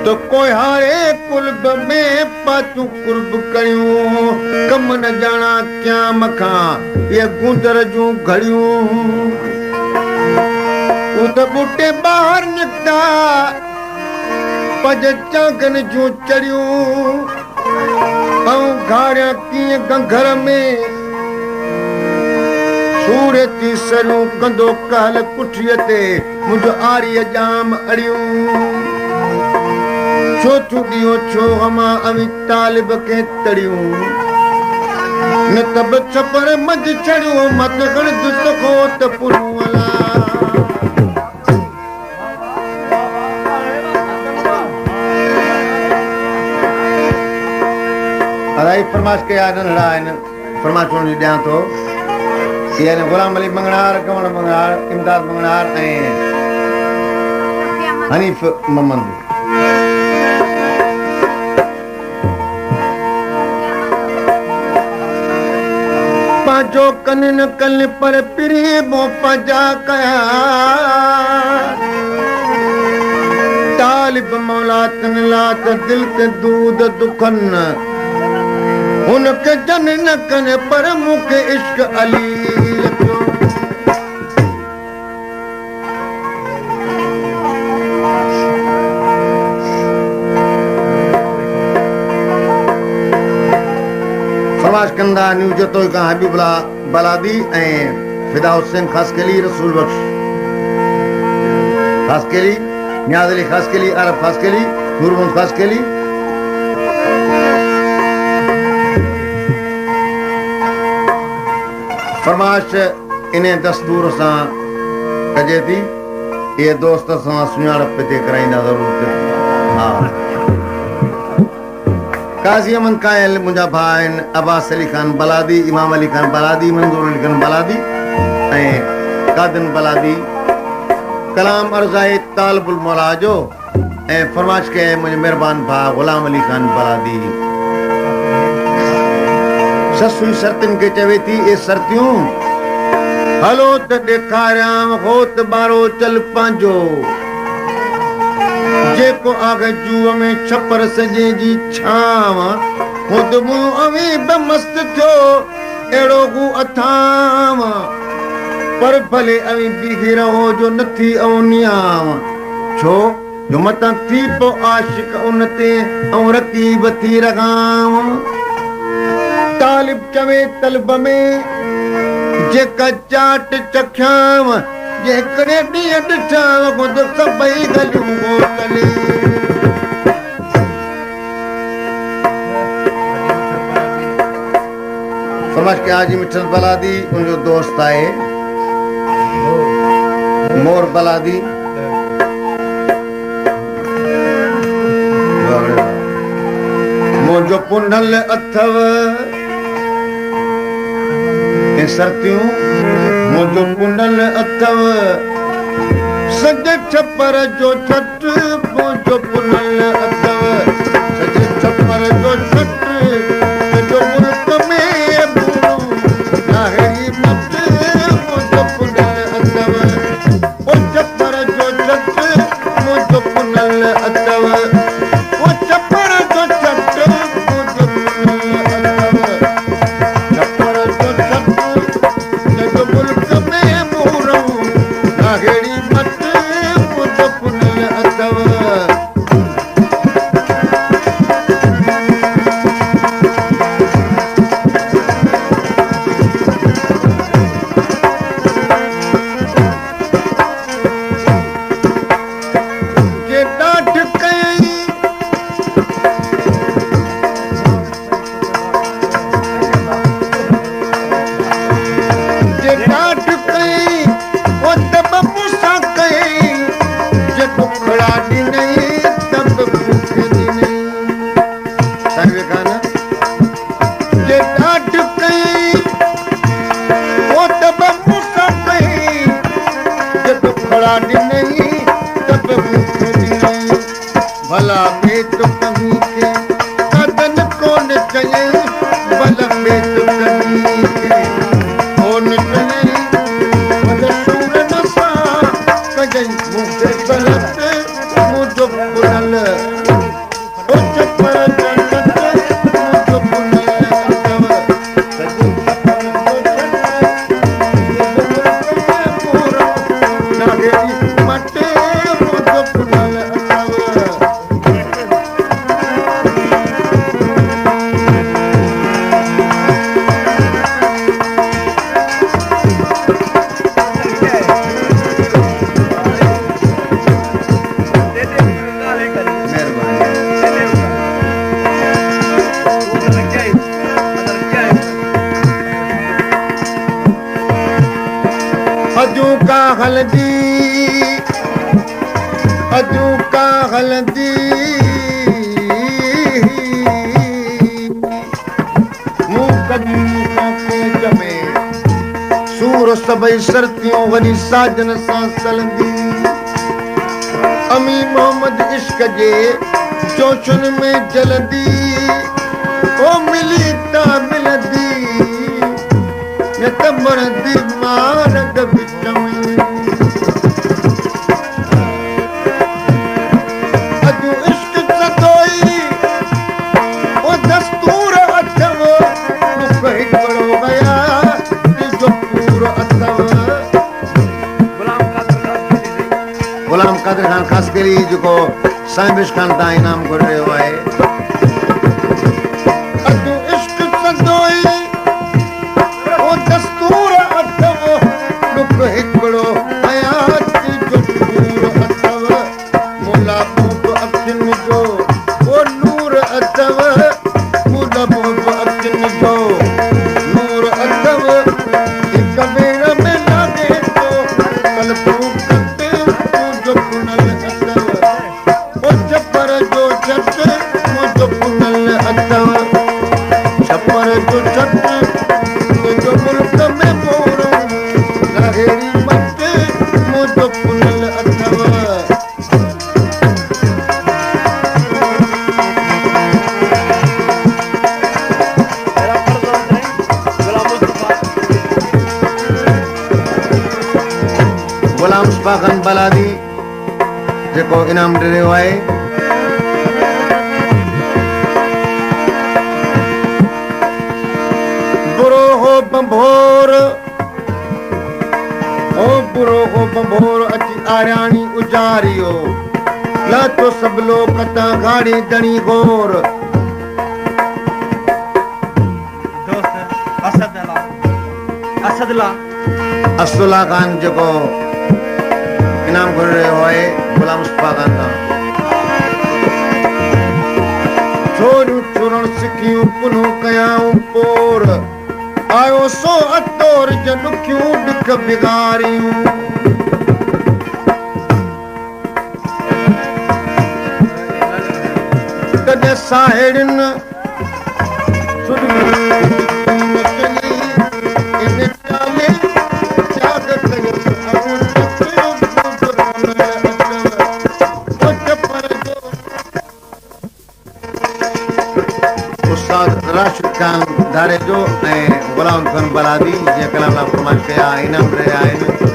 तो कोई हारे कुल्ब में पाचू कुर्ब करियूं कम न जाना क्या मखा ये गुंदर जूं घड़ियूं उत बूटे बाहर निकता पज चागन जूं चढ़ियूं ऐं घाड़िया कीअं गंघर में सूर थी सरूं कंदो कहल कुठीअ ते मुंहिंजो आरीअ जाम अड़ियूं छो चुडियो छो हमा अवी तालिब के तड़ियूं न तब छपर मज छड़ियो मत गण दुत को त पुरवाला अराई फरमाश के आनन रायन फरमाश ने दिया तो ये ने गुलाम अली मंगनार कमल मंगनार इमदाद मंगनार ए हनीफ मोहम्मद जो कन कल पर पिरी मो पजा कया तालिब मौला तन लात दिल के दूध दुखन उनके जन न कन पर मुख इश्क अली कंदा न्यू जतो का हबीबुल्ला बलादी ए फिदा हुसैन खासकली रसूल बख्श खासकली नियाज अली खासकली अरब खासकली नूरमंद खासकली फरमाश इन्हें दस्तूर सां कजे थी ये दोस्त सां सुञाणप ते कराईंदा ज़रूर हा काजी अमन कायल मुंहिंजा भाउ आहिनि अब्बास अली खान बलादी इमाम अली खान बलादी मंजूर अली खान बलादी ऐं कादिन बलादी कलाम अर्ज़ाए तालिबुल मौला जो ऐं फरमाश कया मुंहिंजे महिरबान भाउ गुलाम अली खान बलादी ससुई शर्तिन के चवे थी ए शर्तियूं हलो त ॾेखारियां होत बारो चल पंहिंजो जेको आग जूअ में छपर सजे जी छाव खुद मुंहुं अवी बेमस्त थियो अहिड़ो गू अथाव पर भले अवी बीही रहो जो नथी अवनियाव छो जो मतां थी पो आशिक उन ते ऐं रकीब थी रगाव तालिब चवे तलब में जेका चाट चखियाव जेकॾहिं ॾींहं ॾिठा खुद सभई गलियूं गोतले समझ के हाजी मिठल बलादी उनजो दोस्त आहे मोर बलादी मुंहिंजो पुंडल अथव ऐं सर्तियूं मुंहिंजो पुंडल अथव सॼे छपर जो छट मुंहिंजो पुंडल अथव सॼे छपर जो छट सॼो मुल्क में बूरो नाहरी मत मुंहिंजो पुंडल अथव ओ छपर जो छट मुंहिंजो पुंडल अथव ओ छपर जो छट मुंहिंजो पुंडल अथव छपर जो छट सॼो मुल्क में बूरो नाहरी मत मुंहिंजो पुंडल अथव भला में तो कहीं के कदन कौन चले भला में तो कहीं के कौन चले भला सूर नसा कजई मुझे गलत मुझो पुनल अजू का हल्दी जमे सूर सबई सर्तियों वरी साजन सां सलंदी अमी मोहम्मद इश्क जे जोशन में जलंदी ओ मिली ता मिलंदी न त मरंदी मारग विच में अजू इश्क सदोई ओ दस्तूर अथव दुख हिकिड़ो गया जो पूरो अथव गुलाम कादिर खान ख़ासकरी जेको साइबिश खान तां इनाम घुरी रहियो आहे अजू इश्क सदोई ओ दस्तूर अथव दुख हिकिड़ो हयात जो पूरो अथव मुलाक़ात अखियुनि जो ओ नूर अथव मुलाक़ात अखियुनि जो नूर अथव हिक भेर में लागे थो कल्पूं कटे मुंहिंजो पुनल अथव ओ छपर जो छत मुंहिंजो पुनल अथव छपर जो छत मुंहिंजो मुल्क में मोर लहेरी मट मुंहिंजो पुनल अथव गुलाम मुस्तफा खान बलादी जेको इनाम ॾिनो रहियो आहे बुरो हो बंभोर ओ बुरो हो बंभोर अची आरियाणी उजारियो लातो सभु लोग कता गाड़ी दणी गोर असदुल्ला खान जेको इनाम घुरी रहियो आहे गुलाम मुस्तफा खान तां छोरियूं छुरण सिखियूं पुनः कयाऊं पोर आयो सो अतोर जन ॾुखियूं ॾुख बिगारियूं कॾहिं साहेड़ियुनि राशिद खान धारे जो ऐं गुलाम खान बलादी जीअं कलाम फरमाइश कया इनाम रहिया आहिनि